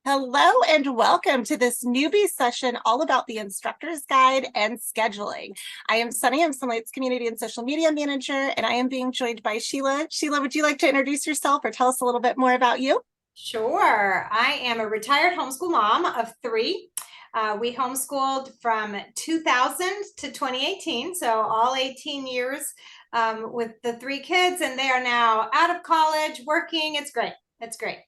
Hello and welcome to this Newbies session all about the instructor's guide and scheduling. I am Sunny, I'm Sonlight's community and social media manager, and I am being joined by Sheila. Sheila, would you like to introduce yourself or tell us a little bit more about you? Sure. I am a retired homeschool mom of three. We homeschooled from 2000 to 2018, so all 18 years with the three kids, and they are now out of college, working. It's great. It's great.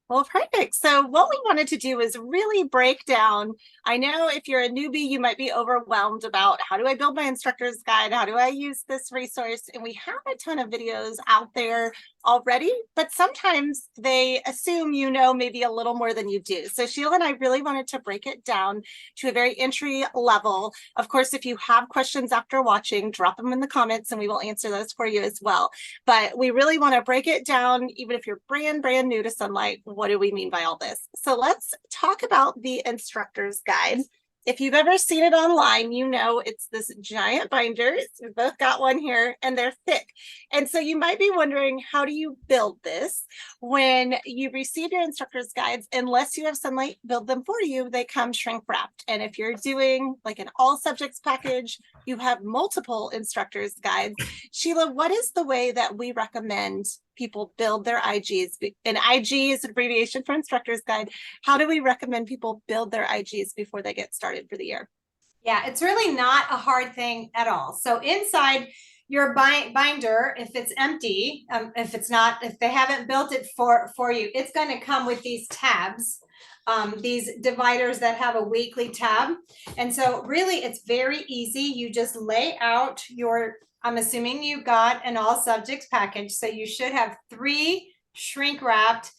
Well, perfect. So what we wanted to do is really break down. I know if you're a newbie, you might be overwhelmed about how do I build my instructor's guide? How do I use this resource? And we have a ton of videos out there already, but sometimes they assume you know maybe a little more than you do. So Sheila and I really wanted to break it down to a very entry level. Of course, if you have questions after watching, drop them in the comments and we will answer those for you as well. But we really want to break it down, even if you're brand new to Sonlight. What do we mean by all this? So let's talk about the instructor's guide. If you've ever seen it online, you know it's this giant binder. We've both got one here and they're thick. And so you might be wondering, how do you build this? When you receive your instructor's guides, unless you have Sonlight build them for you, they come shrink wrapped. And if you're doing like an all subjects package, you have multiple instructor's guides. Sheila, what is the way that we recommend people build their IGs? And IG is an abbreviation for instructor's guide. How do we recommend people build their IGs before they get started for the year? Yeah, it's really not a hard thing at all. So inside your binder, if it's empty, if they haven't built it for you, it's going to come with these tabs, these dividers that have a weekly tab. And so really it's very easy. You just lay out I'm assuming you got an all subjects package. So you should have three shrink wrapped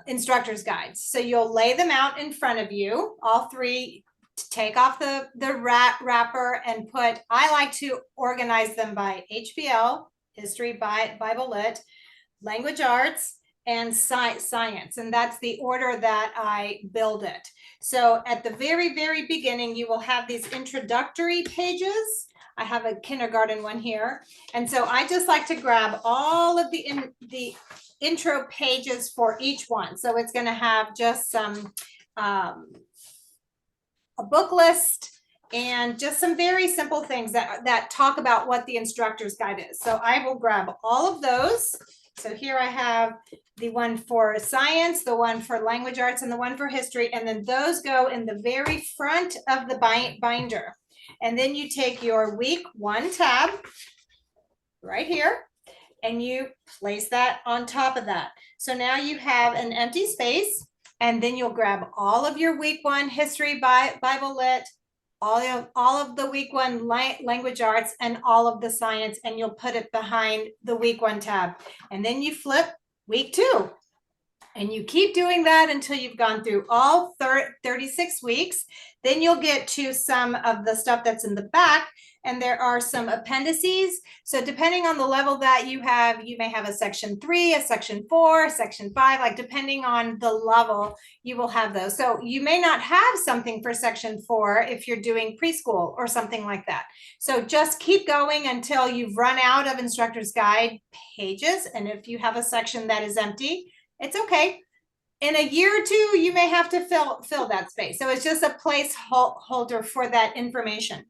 instructor's guides. So you'll lay them out in front of you, all three. Take off the wrapper and I like to organize them by HBL, history, Bible lit, language arts, and science. And that's the order that I build it. So at the very beginning, you will have these introductory pages. I have a kindergarten one here. And so I just like to grab all of the intro pages for each one. So it's going to have just some a book list and just some very simple things that talk about what the instructor's guide is. So I will grab all of those. So here I have the one for science, the one for language arts, and the one for history. And then those go in the very front of the binder. And then you take your week one tab right here and you place that on top of that. So now you have an empty space. And then you'll grab all of your week one history, Bible lit, all of the week one language arts, and all of the science, and you'll put it behind the week one tab. And then you flip week two. And you keep doing that until you've gone through all 36 weeks. Then you'll get to some of the stuff that's in the back. And there are some appendices. So depending on the level that you have, you may have a section 3, a section 4, a section 5, like depending on the level, you will have those. So you may not have something for section 4 if you're doing preschool or something like that. So just keep going until you've run out of instructor's guide pages. And if you have a section that is empty, it's okay. In a year or two, you may have to fill that space. So it's just a placeholder for that information.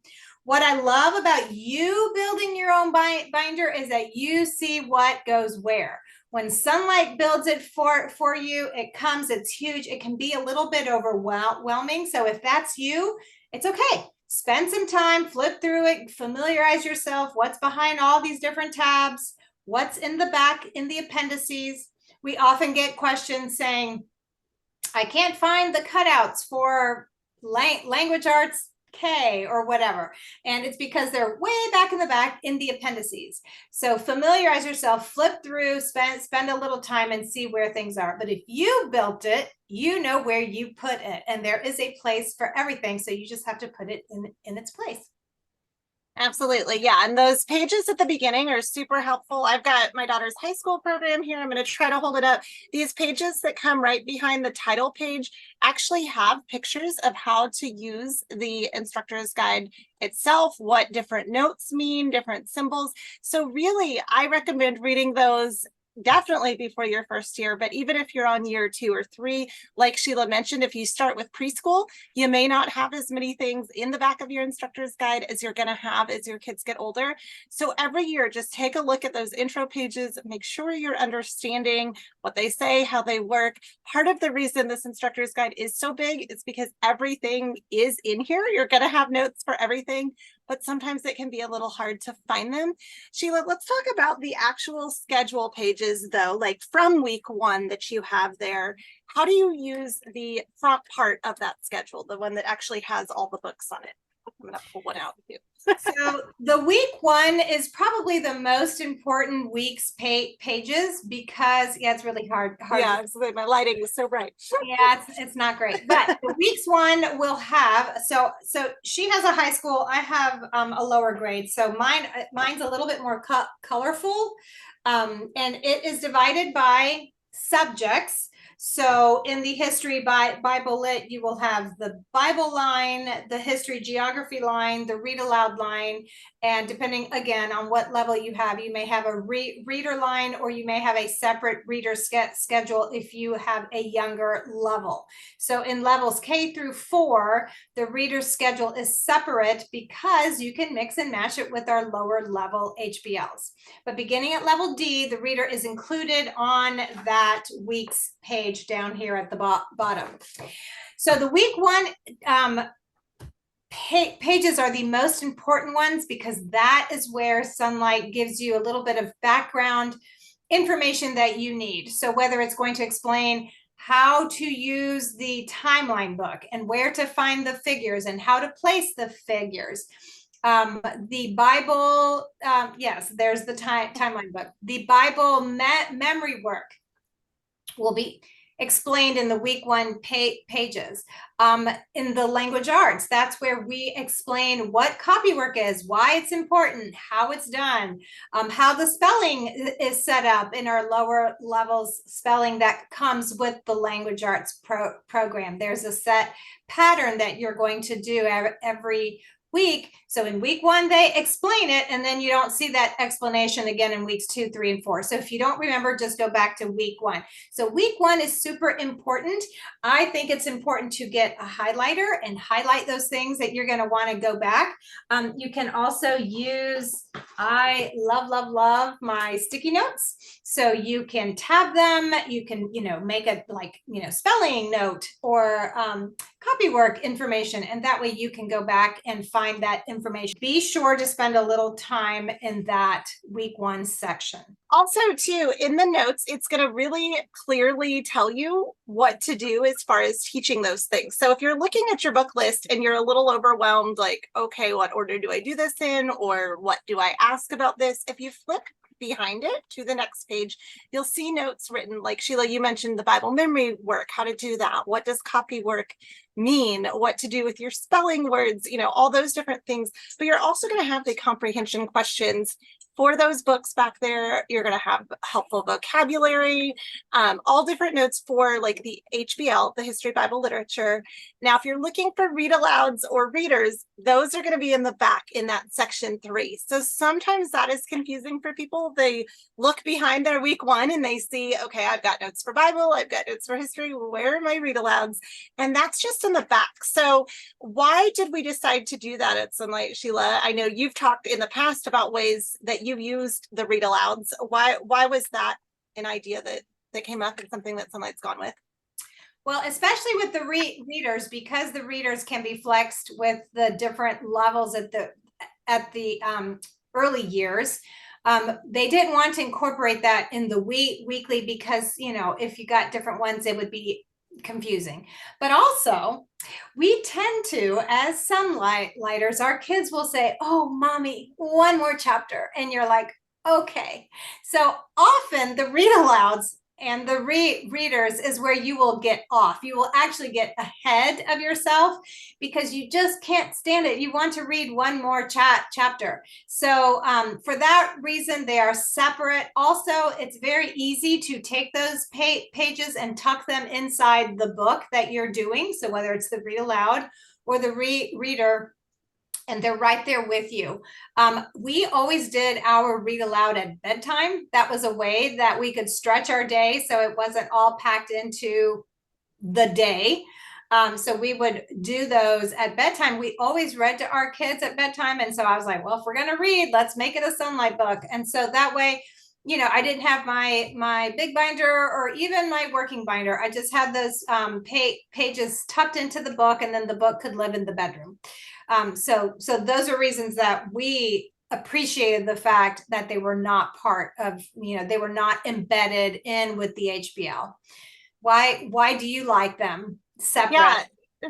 What I love about you building your own binder is that you see what goes where. When Sonlight builds it for you, it's huge. It can be a little bit overwhelming. So if that's you, it's okay. Spend some time, flip through it, familiarize yourself. What's behind all these different tabs? What's in the back in the appendices? We often get questions saying, I can't find the cutouts for language arts K or whatever. And it's because they're way back in the back in the appendices. So familiarize yourself, flip through, spend a little time and see where things are. But if you built it, you know where you put it. And there is a place for everything. So you just have to put it in its place. Absolutely. Yeah. And those pages at the beginning are super helpful. I've got my daughter's high school program here. I'm going to try to hold it up. These pages that come right behind the title page actually have pictures of how to use the instructor's guide itself, what different notes mean, different symbols. So really, I recommend reading those definitely before your first year, but even if you're on year 2 or 3, like Sheila mentioned, if you start with preschool, you may not have as many things in the back of your instructor's guide as you're going to have as your kids get older. So every year, just take a look at those intro pages, make sure you're understanding what they say, how they work. Part of the reason this instructor's guide is so big is because everything is in here. You're going to have notes for everything, but sometimes it can be a little hard to find them. Sheila, let's talk about the actual schedule pages though, like from week 1 that you have there. How do you use the front part of that schedule, the one that actually has all the books on it? I'm gonna pull one out too. So the week 1 is probably the most important week's pages because it's really hard. Yeah, absolutely. My lighting was so bright. Yeah, it's not great. But the weeks 1 will have, so she has a high school, I have a lower grade. So mine's a little bit more colorful. And it is divided by subjects. So in the history Bible lit, you will have the Bible line, the history geography line, the read aloud line, and depending again on what level you have, you may have a reader line, or you may have a separate reader schedule if you have a younger level. So in levels K through 4, the reader schedule is separate because you can mix and match it with our lower level HBLs. But beginning at level D, the reader is included on that week's page down here at the bottom. So the week 1 pages are the most important ones because that is where Sonlight gives you a little bit of background information that you need. So whether it's going to explain how to use the timeline book and where to find the figures and how to place the figures. The Bible, yes, there's the timeline book. The Bible memory work will be explained in the week 1 pages. In the language arts, that's where we explain what copywork is, why it's important, how it's done, how the spelling is set up in our lower levels spelling that comes with the language arts program. There's a set pattern that you're going to do every week. So in week 1, they explain it, and then you don't see that explanation again in weeks 2, 3, and 4. So if you don't remember, just go back to week 1. So week 1 is super important. I think it's important to get a highlighter and highlight those things that you're going to want to go back. You can also use, I love my sticky notes. So you can tab them, you can, make a spelling note or copywork information, and that way you can go back and find that information. Be sure to spend a little time in that week 1 section. Also, too, in the notes, it's going to really clearly tell you what to do as far as teaching those things. So if you're looking at your book list and you're a little overwhelmed, like, okay, what order do I do this in? Or what do I ask about this? If you flip behind it to the next page, you'll see notes written, like Sheila, you mentioned the Bible memory work, how to do that. What does copy work mean? What to do with your spelling words, all those different things. But you're also going to have the comprehension questions for those books back there. You're going to have helpful vocabulary, all different notes for like the HBL, the History Bible Literature. Now, if you're looking for read alouds or readers, those are going to be in the back in that section 3. So sometimes that is confusing for people. They look behind their week 1 and they see, okay, I've got notes for Bible, I've got notes for history, where are my read alouds? And that's just in the back. So why did we decide to do that at Sonlight, Sheila? I know you've talked in the past about ways that you've used the read alouds. Why was that an idea that came up and something that Sonlight's gone with? Well, especially with the readers, because the readers can be flexed with the different levels at the early years. They didn't want to incorporate that in the weekly because, if you got different ones, it would be confusing. But also, we tend to, as Sonlighters, our kids will say, "Oh, mommy, one more chapter," and you're like, "Okay." So often the read alouds and the readers is where you will get off. You will actually get ahead of yourself because you just can't stand it. You want to read one more chapter. So for that reason, they are separate. Also, it's very easy to take those pages and tuck them inside the book that you're doing. So whether it's the read aloud or the reader, and they're right there with you. We always did our read aloud at bedtime. That was a way that we could stretch our day so it wasn't all packed into the day. So we would do those at bedtime. We always read to our kids at bedtime. And so I was like, well, if we're going to read, let's make it a Sonlight book. And so that way, you know, I didn't have my big binder or even my working binder. I just had those pages tucked into the book, and then the book could live in the bedroom. So those are reasons that we appreciated the fact that they were not part of, you know, they were not embedded in with the HBL. Why do you like them separate? Yeah.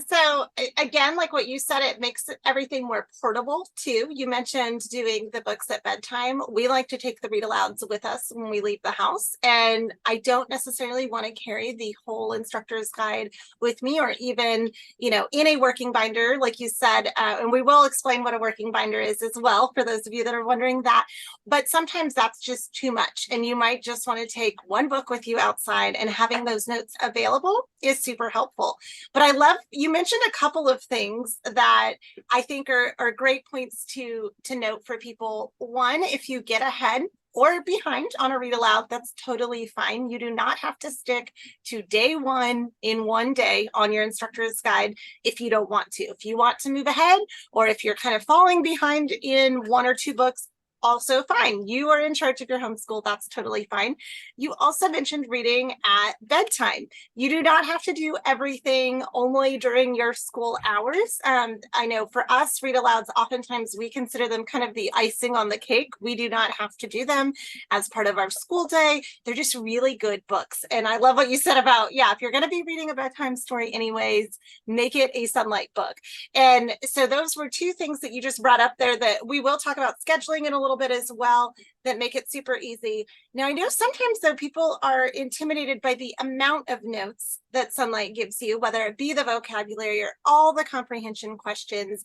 So again, like what you said, it makes everything more portable too. You mentioned doing the books at bedtime. We like to take the read alouds with us when we leave the house. And I don't necessarily want to carry the whole instructor's guide with me, or even, you know, in a working binder, like you said, and we will explain what a working binder is as well, for those of you that are wondering that. But sometimes that's just too much. And you might just want to take one book with you outside, and having those notes available is super helpful. But I love, you mentioned a couple of things that I think are great points to note for people. One, if you get ahead or behind on a read aloud, that's totally fine. You do not have to stick to day one in one day on your instructor's guide if you don't want to. If you want to move ahead, or if you're kind of falling behind in one or two books, also fine. You are in charge of your homeschool. That's totally fine. You also mentioned reading at bedtime. You do not have to do everything only during your school hours. I know for us, read alouds, oftentimes we consider them kind of the icing on the cake. We do not have to do them as part of our school day. They're just really good books. And I love what you said about, yeah, if you're going to be reading a bedtime story anyways, make it a Sonlight book. And so those were two things that you just brought up there that we will talk about scheduling in a little bit as well, that make it super easy. Now, I know sometimes though people are intimidated by the amount of notes that Sonlight gives you, whether it be the vocabulary or all the comprehension questions.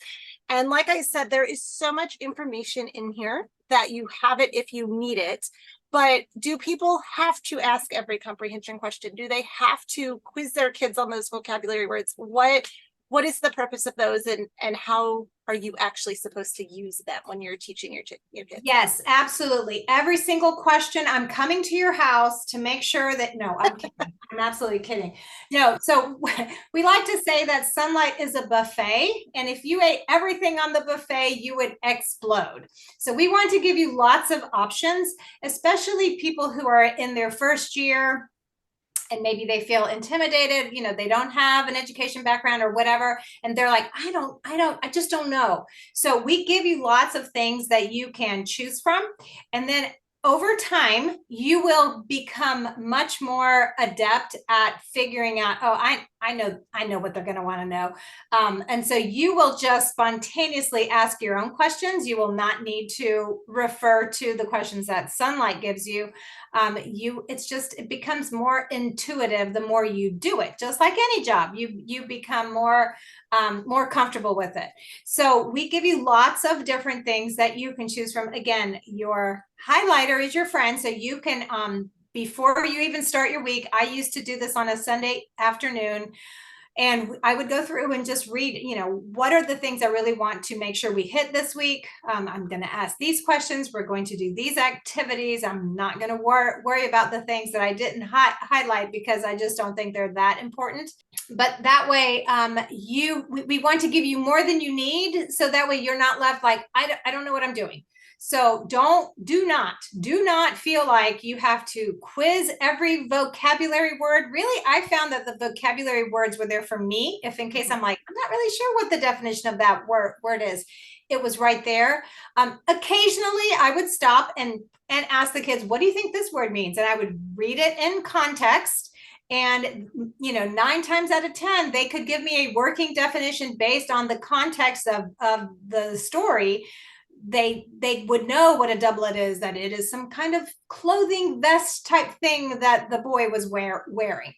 And like I said, there is so much information in here that you have it if you need it. But do people have to ask every comprehension question? Do they have to quiz their kids on those vocabulary words? What is the purpose of those, and how are you actually supposed to use them when you're teaching your kids? Yes, absolutely. Every single question, I'm coming to your house to make sure that, no, I'm kidding. I'm absolutely kidding. No, so we like to say that Sonlight is a buffet, and if you ate everything on the buffet, you would explode. So we want to give you lots of options, especially people who are in their first year, and maybe they feel intimidated, you know, they don't have an education background or whatever, and they're like, I just don't know. So we give you lots of things that you can choose from, and then over time you will become much more adept at figuring out, oh, I know what they're going to want to know. And so you will just spontaneously ask your own questions. You will not need to refer to the questions that Sonlight gives you. It becomes more intuitive the more you do it. Just like any job, you become more comfortable with it. So we give you lots of different things that you can choose from. Again, your highlighter is your friend, so you can before you even start your week, I used to do this on a Sunday afternoon, and I would go through and just read, you know, what are the things I really want to make sure we hit this week? I'm going to ask these questions. We're going to do these activities. I'm not going to worry about the things that I didn't highlight because I just don't think they're that important. But that way, we want to give you more than you need. So that way you're not left like, I don't know what I'm doing. So do not feel like you have to quiz every vocabulary word. Really, I found that the vocabulary words were there for me. If in case I'm like, I'm not really sure what the definition of that word is, it was right there. Occasionally I would stop and ask the kids, what do you think this word means? And I would read it in context. And, you know, 9 times out of 10, they could give me a working definition based on the context of the story. They would know what a doublet is, that it is some kind of clothing vest type thing that the boy was wearing,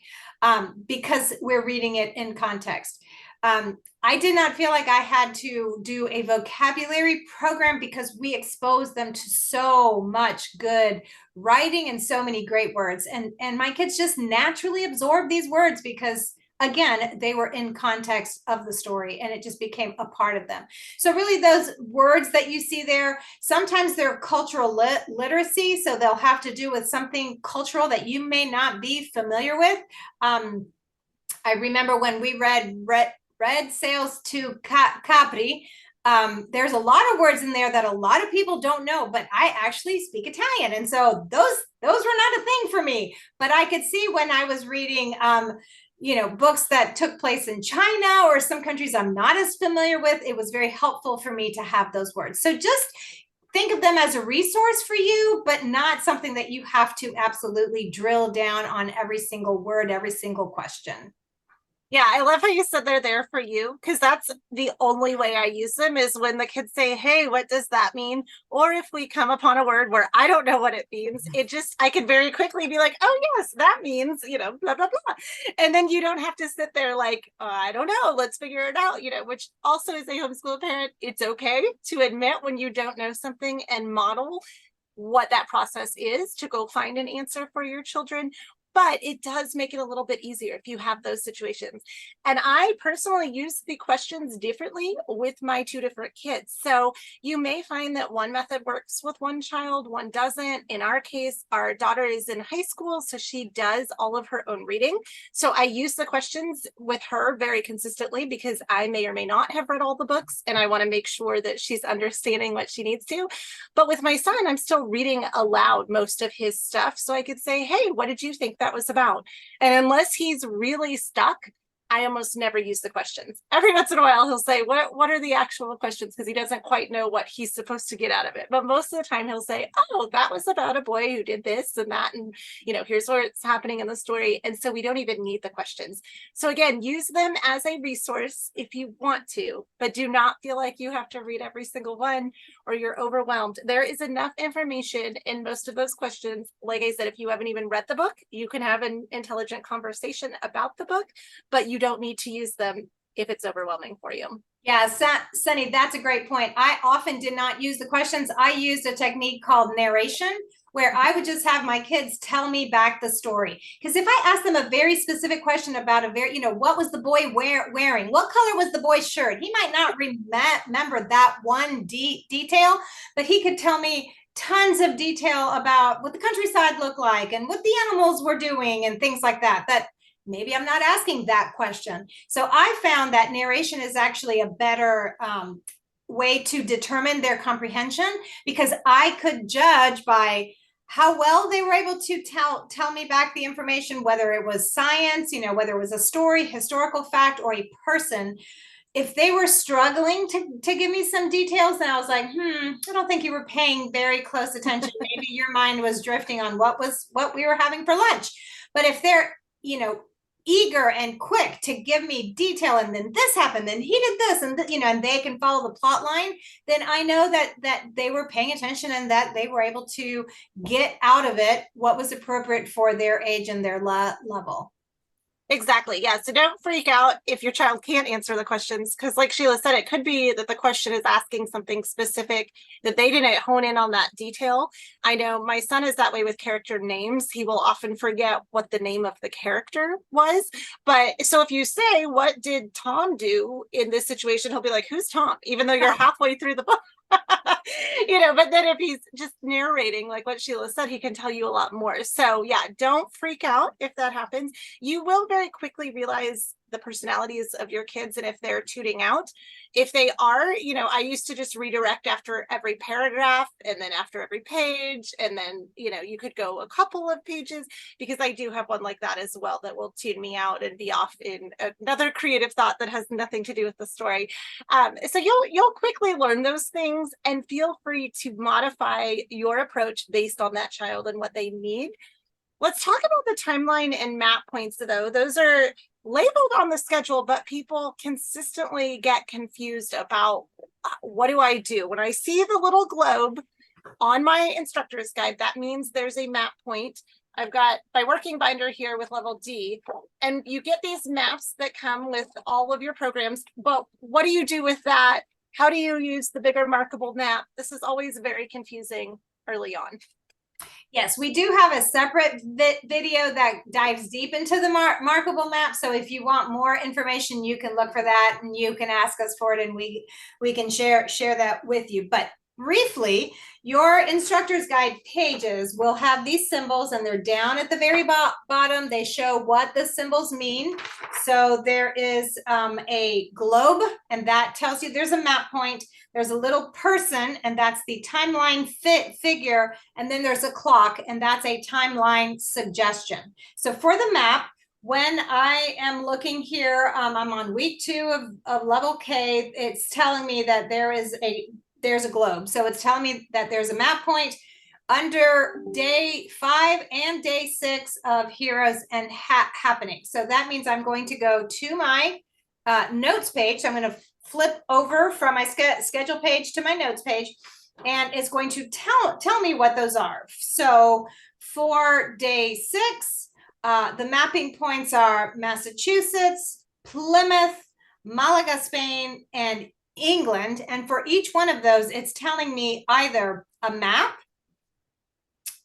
because we're reading it in context. I did not feel like I had to do a vocabulary program because we exposed them to so much good writing and so many great words. And my kids just naturally absorb these words because, again, they were in context of the story and it just became a part of them. So really those words that you see there, sometimes they're cultural literacy. So they'll have to do with something cultural that you may not be familiar with. I remember when we read Red Sails to Capri, there's a lot of words in there that a lot of people don't know, but I actually speak Italian. And so those were not a thing for me, but I could see when I was reading, books that took place in China or some countries I'm not as familiar with, it was very helpful for me to have those words. So just think of them as a resource for you, but not something that you have to absolutely drill down on every single word, every single question. Yeah, I love how you said they're there for you, because that's the only way I use them is when the kids say, hey, what does that mean? Or if we come upon a word where I don't know what it means, I could very quickly be like, oh, yes, that means, blah, blah, blah. And then you don't have to sit there like, I don't know, let's figure it out, which also as a homeschool parent, it's okay to admit when you don't know something and model what that process is to go find an answer for your children. But it does make it a little bit easier if you have those situations. And I personally use the questions differently with my two different kids. So you may find that one method works with one child, one doesn't. In our case, our daughter is in high school, so she does all of her own reading. So I use the questions with her very consistently because I may or may not have read all the books, and I want to make sure that she's understanding what she needs to. But with my son, I'm still reading aloud most of his stuff. So I could say, hey, what did you think that was about? And unless he's really stuck, I almost never use the questions. Every once in a while, he'll say, what are the actual questions? Because he doesn't quite know what he's supposed to get out of it. But most of the time, he'll say, oh, that was about a boy who did this and that. And, here's where it's happening in the story. And so we don't even need the questions. So again, use them as a resource if you want to, but do not feel like you have to read every single one or you're overwhelmed. There is enough information in most of those questions. Like I said, if you haven't even read the book, you can have an intelligent conversation about the book, but you don't need to use them if it's overwhelming for you. Yeah, Sunny, that's a great point. I often did not use the questions. I used a technique called narration, where I would just have my kids tell me back the story. Because if I asked them a very specific question about what was the boy wearing? What color was the boy's shirt? He might not remember that one detail, but he could tell me tons of detail about what the countryside looked like and what the animals were doing and things like that. That maybe I'm not asking that question. So I found that narration is actually a better way to determine their comprehension, because I could judge by how well they were able to tell me back the information, whether it was science, whether it was a story, historical fact, or a person. If they were struggling to give me some details, then I was like, I don't think you were paying very close attention. Maybe your mind was drifting on what we were having for lunch. But if they're, eager and quick to give me detail, and then this happened, and he did this, and and they can follow the plot line, then I know that they were paying attention and that they were able to get out of it what was appropriate for their age and their level. Exactly. Yeah. So don't freak out if your child can't answer the questions, because like Sheila said, it could be that the question is asking something specific that they didn't hone in on that detail. I know my son is that way with character names. He will often forget what the name of the character was. But so if you say, what did Tom do in this situation? He'll be like, who's Tom? Even though you're halfway through the book. But then if he's just narrating like what Sheila said, he can tell you a lot more. So yeah, don't freak out if that happens. You will very quickly realize the personalities of your kids and if they're tuning out. If they are, I used to just redirect after every paragraph and then after every page, and then you could go a couple of pages, because I do have one like that as well that will tune me out and be off in another creative thought that has nothing to do with the story. So you'll quickly learn those things, and feel free to modify your approach based on that child and what they need. Let's talk about the timeline and map points, though. Those are labeled on the schedule, but people consistently get confused about what do I do? When I see the little globe on my instructor's guide, that means there's a map point. I've got my working binder here with level D, and you get these maps that come with all of your programs, but what do you do with that? How do you use the bigger markable map? This is always very confusing early on. Yes, we do have a separate video that dives deep into the markable map. So if you want more information, you can look for that and you can ask us for it, and we can share that with you. But briefly, your instructor's guide pages will have these symbols, and they're down at the very bottom. They show what the symbols mean. So there is a globe, and that tells you there's a map point. There's a little person, and that's the timeline figure. And then there's a clock, and that's a timeline suggestion. So for the map, when I am looking here, I'm on week 2 of level K. It's telling me that there's a globe. So it's telling me that there's a map point under day 5 and day 6 of heroes and happenings. So that means I'm going to go to my notes page. So I'm going to flip over from my schedule page to my notes page, and it's going to tell me what those are. So for day 6, the mapping points are Massachusetts, Plymouth, Malaga, Spain, and England. And for each one of those, it's telling me either a map.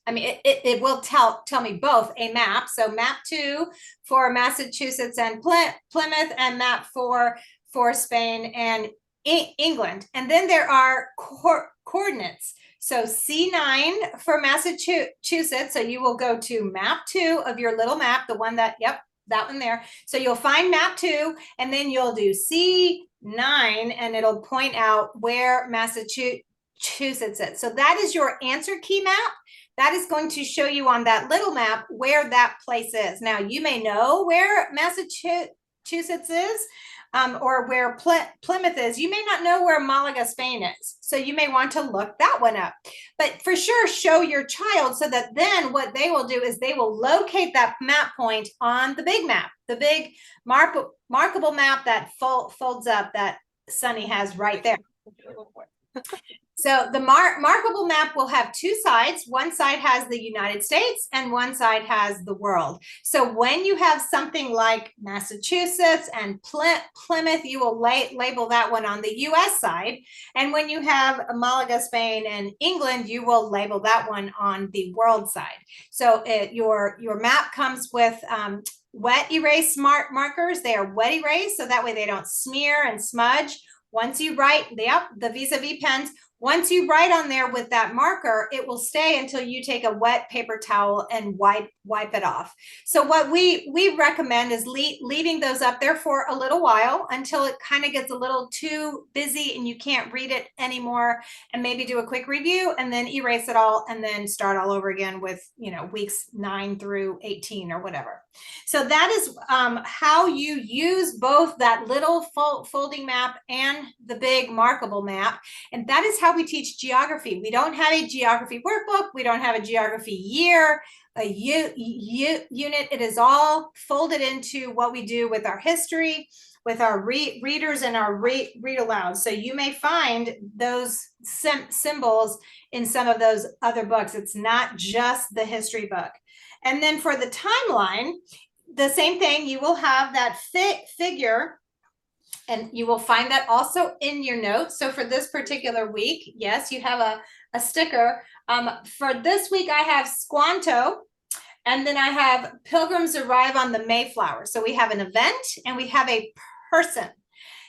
I mean, it will tell me both a map. So map 2 for Massachusetts and Plymouth, and map 4 for Spain and England. And then there are coordinates. So C9 for Massachusetts. So you will go to map 2 of your little map, the one that, yep, that one there. So you'll find map 2, and then you'll do C9, and it'll point out where Massachusetts is. So that is your answer key map. That is going to show you on that little map where that place is. Now, you may know where Massachusetts is, or where Plymouth is. You may not know where Malaga, Spain is. So you may want to look that one up. But for sure, show your child, so that then what they will do is they will locate that map point on the big map, the big markable map that folds up that Sunny has right there. So the markable map will have 2 sides. One side has the United States and one side has the world. So when you have something like Massachusetts and Plymouth, you will label that one on the US side. And when you have Malaga, Spain, and England, you will label that one on the world side. So your map comes with wet erase markers. They are wet erase, so that way they don't smear and smudge. Once you write, the vis-a-vis pens, once you write on there with that marker, it will stay until you take a wet paper towel and wipe it off. So what we recommend is leaving those up there for a little while until it kind of gets a little too busy and you can't read it anymore, and maybe do a quick review and then erase it all and then start all over again with, weeks 9 through 18 or whatever. So that is how you use both that little folding map and the big markable map. And that is how we teach geography. We don't have a geography workbook. We don't have a geography year, a unit. It is all folded into what we do with our history, with our readers, and our read aloud. So you may find those symbols in some of those other books. It's not just the history book. And then for the timeline, the same thing. You will have that figure, and you will find that also in your notes. So for this particular week, yes, you have a sticker. For this week, I have Squanto, and then I have Pilgrims Arrive on the Mayflower. So we have an event and we have a person.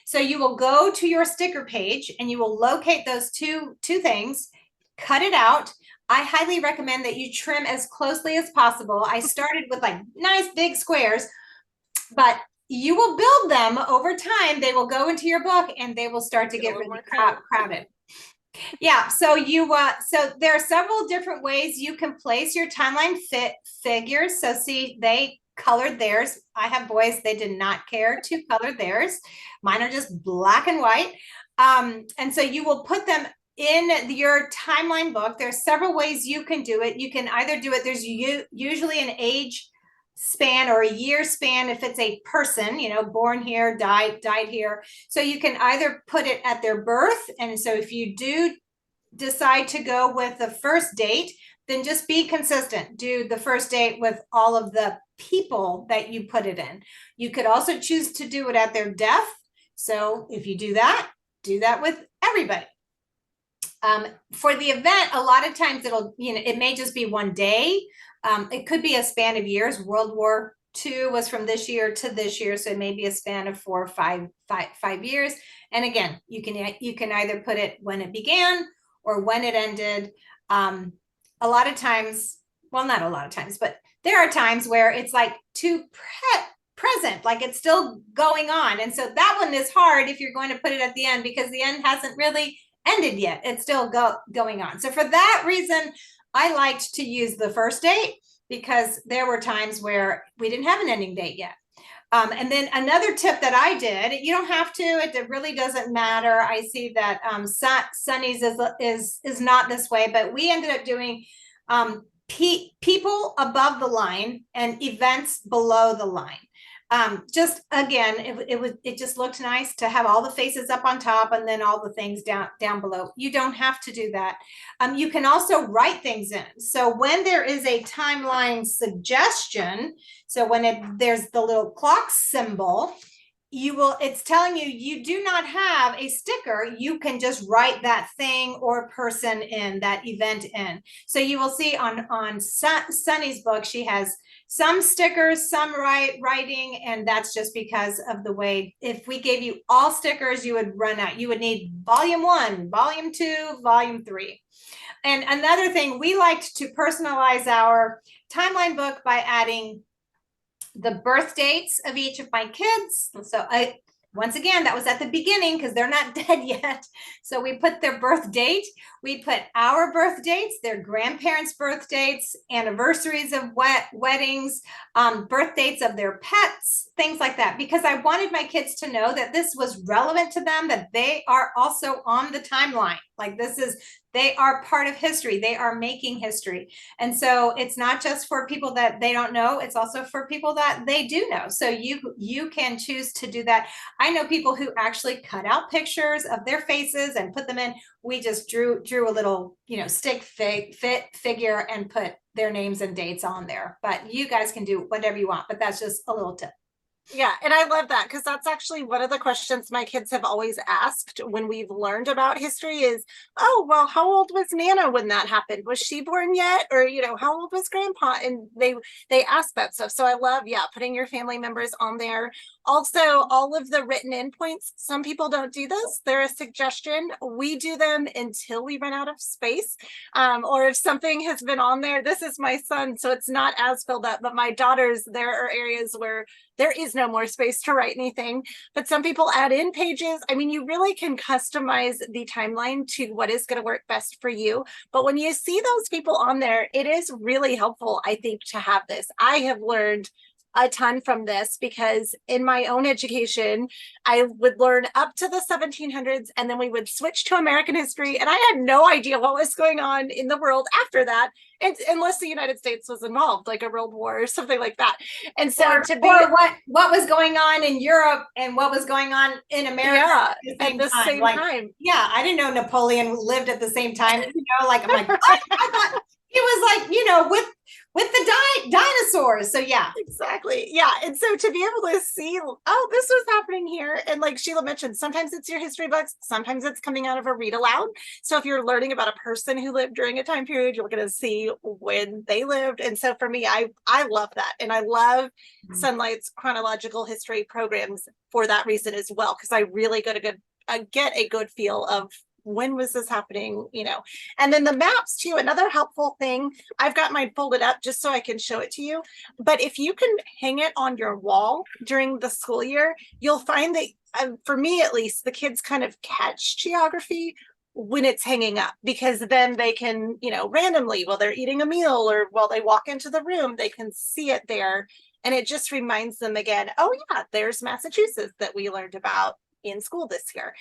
So you will go to your sticker page and you will locate those two things, cut it out. I highly recommend that you trim as closely as possible. I started with like nice big squares, but you will build them over time. They will go into your book and they will start to get really crowded. Yeah, so so there are several different ways you can place your timeline figures. So see, they colored theirs. I have boys, they did not care to color theirs. Mine are just black and white. And so you will put them in your timeline book. There's several ways you can do it. You can either do it, there's usually an age span or a year span if it's a person, born here, died here. So you can either put it at their birth. And so if you do decide to go with the first date, then just be consistent. Do the first date with all of the people that you put it in. You could also choose to do it at their death. So if you do that with everybody. For the event, a lot of times it may just be one day. It could be a span of years. World War II was from this year to this year, so it may be a span of 4 or 5 years. And again, you can either put it when it began or when it ended. A lot of times, well, not a lot of times, but there are times where it's like present, like it's still going on. And so that one is hard if you're going to put it at the end, because the end hasn't really ended yet. It's still going on. So for that reason, I liked to use the first date, because there were times where we didn't have an ending date yet. And then another tip that I did, you don't have to, it really doesn't matter. I see that Sunny's is not this way, but we ended up doing people above the line and events below the line. Just again, it just looked nice to have all the faces up on top and then all the things down below. You don't have to do that. You can also write things in. So when there is a timeline suggestion, so when there's the little clock symbol, it's telling you do not have a sticker. You can just write that thing or person in, that event in. So you will see on Sunny's book, she has some stickers, some writing, and that's just because of the way, if we gave you all stickers, you would run out. You would need volume 1, volume 2, volume 3. And another thing, we liked to personalize our timeline book by adding the birth dates of each of my kids. So once again, that was at the beginning because they're not dead yet. So we put their birth date, we put our birth dates, their grandparents' birth dates, anniversaries of weddings, birth dates of their pets, things like that, because I wanted my kids to know that this was relevant to them, that they are also on the timeline. Like they are part of history. They are making history. And so it's not just for people that they don't know, it's also for people that they do know. So you can choose to do that. I know people who actually cut out pictures of their faces and put them in. We just drew a little, stick figure and put their names and dates on there. But you guys can do whatever you want, but that's just a little tip. Yeah, and I love that, because that's actually one of the questions my kids have always asked when we've learned about history is, oh, well, how old was Nana when that happened? Was she born yet? Or, how old was Grandpa? And they ask that stuff. So I love, putting your family members on there. Also, all of the written in points, some people don't do this. They're a suggestion. We do them until we run out of space. Or if something has been on there, this is my son, so it's not as filled up, but my daughters, there are areas where there is no more space to write anything, but some people add in pages. I mean, you really can customize the timeline to what is going to work best for you. But when you see those people on there, it is really helpful, I think, to have this. I have learned a ton from this, because in my own education, I would learn up to the 1700s, and then we would switch to American history. And I had no idea what was going on in the world after that, unless the United States was involved, like a world war or something like that. And so or what was going on in Europe and what was going on in America at the same time. Yeah, I didn't know Napoleon lived at the same time. I'm like, what? I thought he was like, with the dinosaurs. So yeah, exactly. Yeah. And so to be able to see, oh, this was happening here. And like Sheila mentioned, sometimes it's your history books, sometimes it's coming out of a read aloud. So if you're learning about a person who lived during a time period, you're going to see when they lived. And so for me, I love that. And I love Sonlight's chronological history programs for that reason as well, because I really get a good feel of when was this happening, and then the maps too. Another helpful thing, I've got mine folded up just so I can show it to you, but if you can hang it on your wall during the school year, you'll find that for me at least, the kids kind of catch geography when it's hanging up, because then they can, randomly while they're eating a meal or while they walk into the room, they can see it there, and it just reminds them again, oh yeah, there's Massachusetts that we learned about in school this year.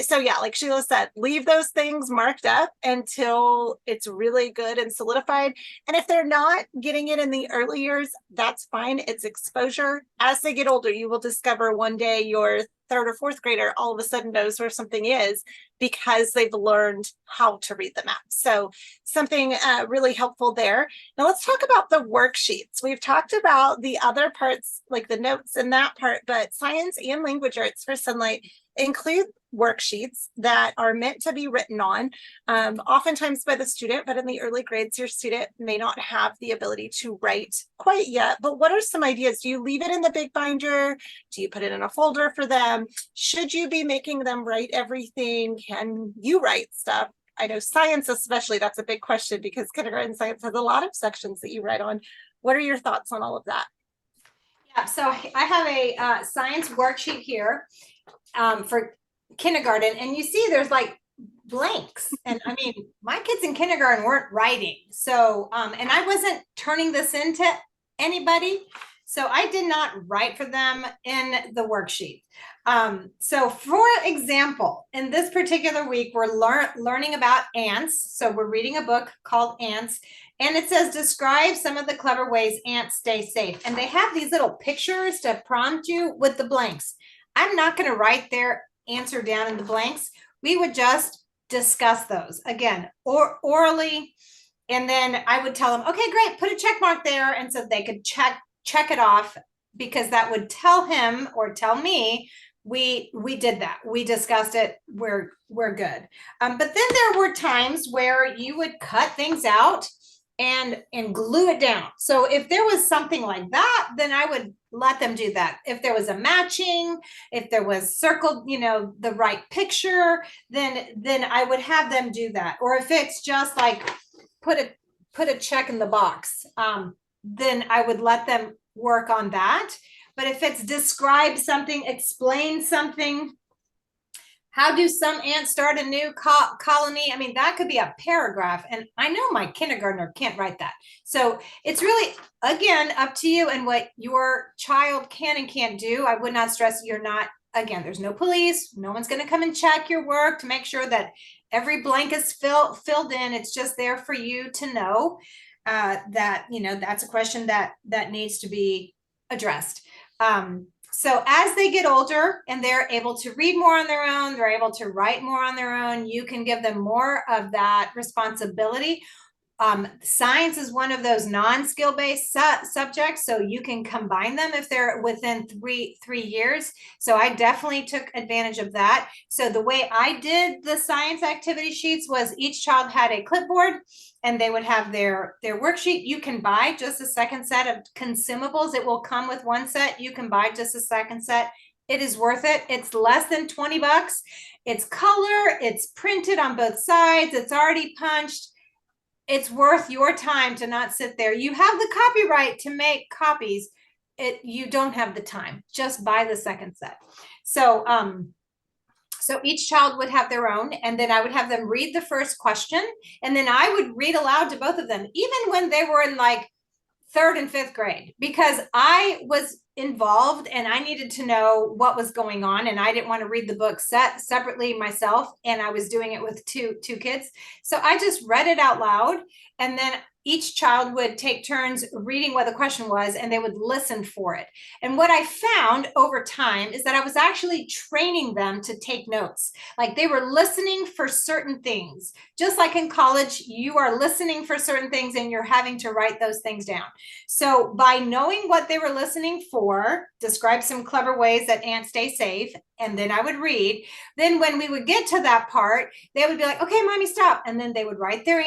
So yeah, like Sheila said, leave those things marked up until it's really good and solidified. And if they're not getting it in the early years, that's fine. It's exposure. As they get older, you will discover one day your third or fourth grader all of a sudden knows where something is because they've learned how to read the map. So something really helpful there. Now let's talk about the worksheets. We've talked about the other parts, like the notes in that part, but science and language arts for Sonlight include worksheets that are meant to be written on, oftentimes by the student, but in the early grades, your student may not have the ability to write quite yet. But what are some ideas? Do you leave it in the big binder? Do you put it in a folder for them? Should you be making them write everything? Can you write stuff? I know science especially, that's a big question because kindergarten science has a lot of sections that you write on. What are your thoughts on all of that? Yeah, so I have a science worksheet here for kindergarten, and you see there's like blanks. And I mean, my kids in kindergarten weren't writing. So, and I wasn't turning this into anybody. So I did not write for them in the worksheet. So for example, in this particular week, we're learning about ants. So we're reading a book called Ants, and it says, describe some of the clever ways ants stay safe. And they have these little pictures to prompt you with the blanks. I'm not going to write their answer down in the blanks. We would just discuss those again, or orally. And then I would tell them, okay, great, put a check mark there. And so they could check it off, because that would tell him or tell me we did that, we discussed it, we're good. But then there were times where you would cut things out and glue it down. So if there was something like that, then I would let them do that. If there was a matching, if there was circled, the right picture, then I would have them do that. Or if it's just like put a check in the box, then I would let them work on that. But if it's describe something, explain something, how do some ants start a new colony? I mean, that could be a paragraph. And I know my kindergartner can't write that. So it's really, again, up to you and what your child can and can't do. I would not stress you're not, again, there's no police. No one's going to come and check your work to make sure that every blank is filled in. It's just there for you to know that, that's a question that needs to be addressed. So as they get older and they're able to read more on their own, they're able to write more on their own, you can give them more of that responsibility. Science is one of those non-skill based subjects, so you can combine them if they're within three years. So I definitely took advantage of that. So the way I did the science activity sheets was each child had a clipboard and they would have their worksheet. You can buy just a second set of consumables. It will come with one set. You can buy just a second set. It is worth it. It's less than 20 bucks. It's color, it's printed on both sides, it's already punched. It's worth your time to not sit there. You have the copyright to make copies. You don't have the time. Just buy the second set. So, so each child would have their own, and then I would have them read the first question, and then I would read aloud to both of them, even when they were in like 3rd and 5th grade, because I was involved and I needed to know what was going on, and I didn't want to read the book separately myself, and I was doing it with two kids. So I just read it out loud, and then each child would take turns reading what the question was, and they would listen for it. And what I found over time is that I was actually training them to take notes. Like they were listening for certain things. Just like in college, you are listening for certain things and you're having to write those things down. So by knowing what they were listening for, describe some clever ways that ants stay safe, and then I would read. Then when we would get to that part, they would be like, okay, mommy, stop. And then they would write their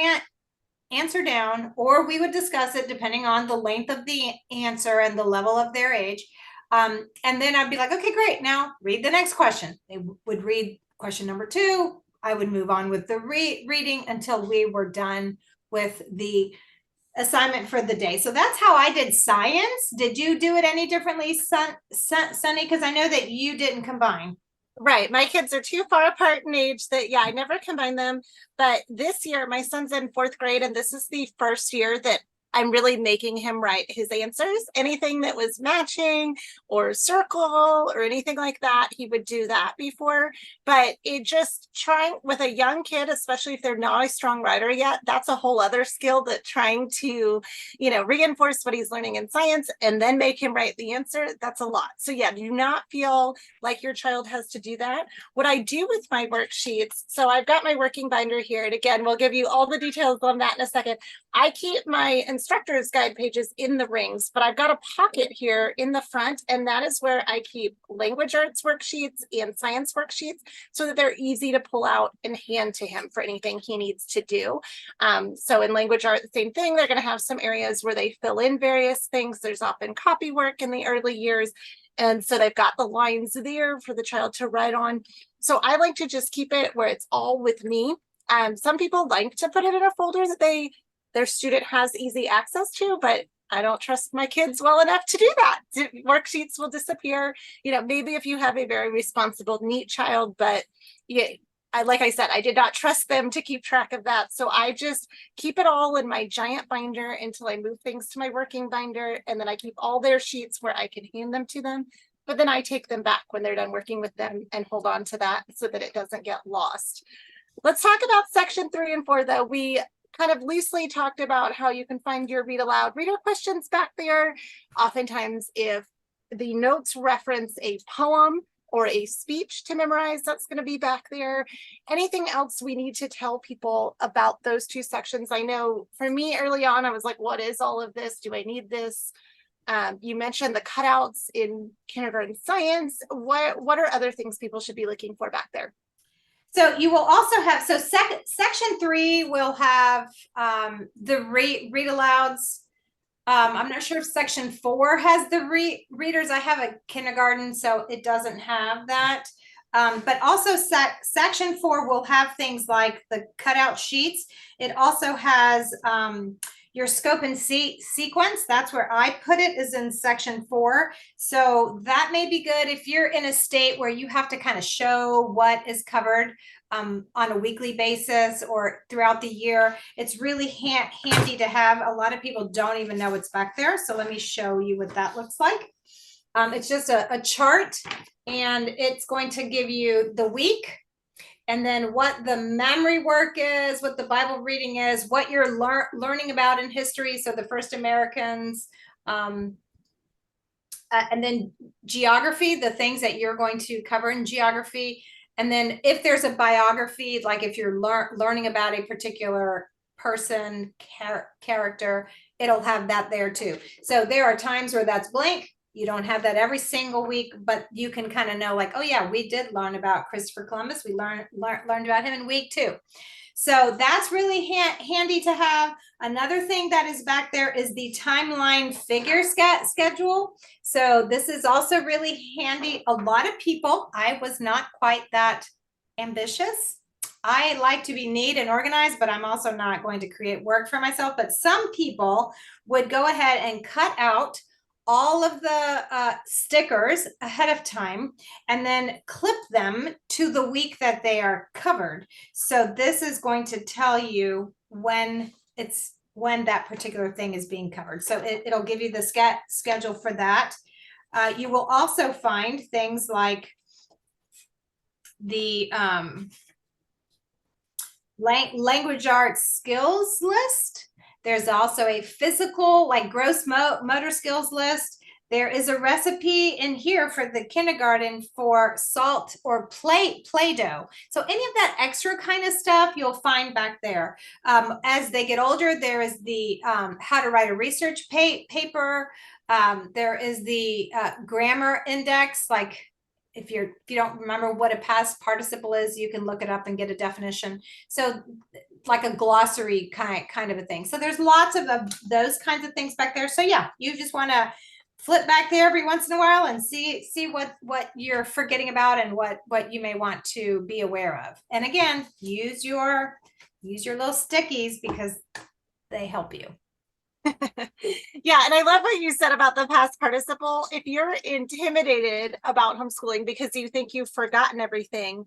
answer down, or we would discuss it depending on the length of the answer and the level of their age. And then I'd be like, okay, great. Now read the next question. They would read question number 2. I would move on with the reading until we were done with the assignment for the day. So that's how I did science. Did you do it any differently, Sunny? Because I know that you didn't combine. Right. My kids are too far apart in age that, I never combine them. But this year, my son's in 4th grade, and this is the first year that I'm really making him write his answers. Anything that was matching or circle or anything like that, he would do that before. But it just trying with a young kid, especially if they're not a strong writer yet, that's a whole other skill that trying to, reinforce what he's learning in science and then make him write the answer. That's a lot. So do not feel like your child has to do that. What I do with my worksheets, so I've got my working binder here. And again, we'll give you all the details on that in a second. I keep my instructor's guide pages in the rings, but I've got a pocket here in the front, and that is where I keep language arts worksheets and science worksheets so that they're easy to pull out and hand to him for anything he needs to do. So in language art, the same thing. They're going to have some areas where they fill in various things. There's often copy work in the early years. And so they've got the lines there for the child to write on. So I like to just keep it where it's all with me. Some people like to put it in a folder that their student has easy access to, but I don't trust my kids well enough to do that. Worksheets will disappear. You know, maybe if you have a very responsible, neat child, but yeah, like I said, I did not trust them to keep track of that. So I just keep it all in my giant binder until I move things to my working binder. And then I keep all their sheets where I can hand them to them. But then I take them back when they're done working with them and hold on to that so that it doesn't get lost. Let's talk about section 3 and 4, though. We kind of loosely talked about how you can find your read aloud reader questions back there. Oftentimes, if the notes reference a poem or a speech to memorize, that's going to be back there. Anything else we need to tell people about those 2 sections? I know for me early on, I was like, what is all of this? Do I need this? You mentioned the cutouts in kindergarten science. What are other things people should be looking for back there? So you will also have, so section 3 will have the read alouds. I'm not sure if section 4 has the readers. I have a kindergarten, so it doesn't have that. But also section 4 will have things like the cutout sheets. It also has your scope and sequence. That's where I put it, is in section 4. So that may be good if you're in a state where you have to kind of show what is covered on a weekly basis or throughout the year. It's really handy to have. A lot of people don't even know it's back there. So let me show you what that looks like. It's just a chart, and it's going to give you the week, and then what the memory work is, what the Bible reading is, what you're learning about in history. So the first Americans, and then geography, the things that you're going to cover in geography. And then if there's a biography, like if you're learning about a particular person, character, it'll have that there too. So there are times where that's blank. You don't have that every single week, but you can kind of know like, oh yeah, we did learn about Christopher Columbus. We learned about him in week 2. So that's really handy to have. Another thing that is back there is the timeline figure schedule. So this is also really handy. A lot of people, I was not quite that ambitious. I like to be neat and organized, but I'm also not going to create work for myself. But some people would go ahead and cut out all of the stickers ahead of time and then clip them to the week that they are covered. So this is going to tell you when that particular thing is being covered. So it'll give you the schedule for that. You will also find things like the language arts skills list. There's also a physical, like gross motor skills list. There is a recipe in here for the kindergarten for salt or Play-Doh. So any of that extra kind of stuff you'll find back there. As they get older, there is the how to write a research paper. There is the grammar index, like if you don't remember what a past participle is, you can look it up and get a definition. So like a glossary kind of a thing. So there's lots of those kinds of things back there. So yeah, you just want to flip back there every once in a while and see what you're forgetting about and what you may want to be aware of. And again, use your little stickies because they help you. Yeah, and I love what you said about the past participle. If you're intimidated about homeschooling because you think you've forgotten everything,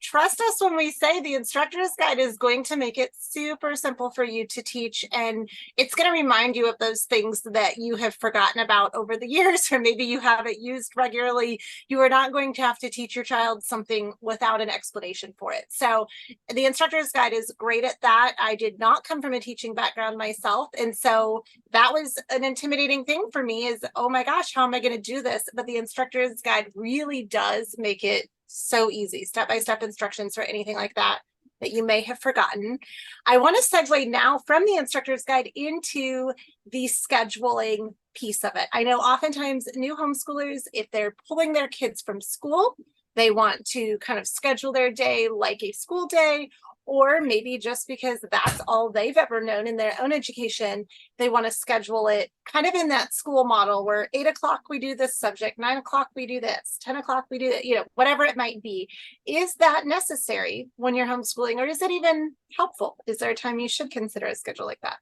trust us when we say the instructor's guide is going to make it super simple for you to teach, and it's going to remind you of those things that you have forgotten about over the years, or maybe you haven't used regularly. You are not going to have to teach your child something without an explanation for it. So the instructor's guide is great at that. I did not come from a teaching background myself, and so that was an intimidating thing for me, is, oh my gosh, how am I going to do this? But the instructor's guide really does make it so easy, step-by-step instructions for anything like that. that you may have forgotten. I want to segue now from the instructor's guide into the scheduling piece of it. I know oftentimes new homeschoolers, if they're pulling their kids from school, they want to kind of schedule their day like a school day, or maybe just because that's all they've ever known in their own education, they want to schedule it kind of in that school model where 8 o'clock we do this subject, 9 o'clock we do this, 10 o'clock we do it, you know, whatever it might be. Is that necessary when you're homeschooling, or is it even helpful? Is there a time you should consider a schedule like that?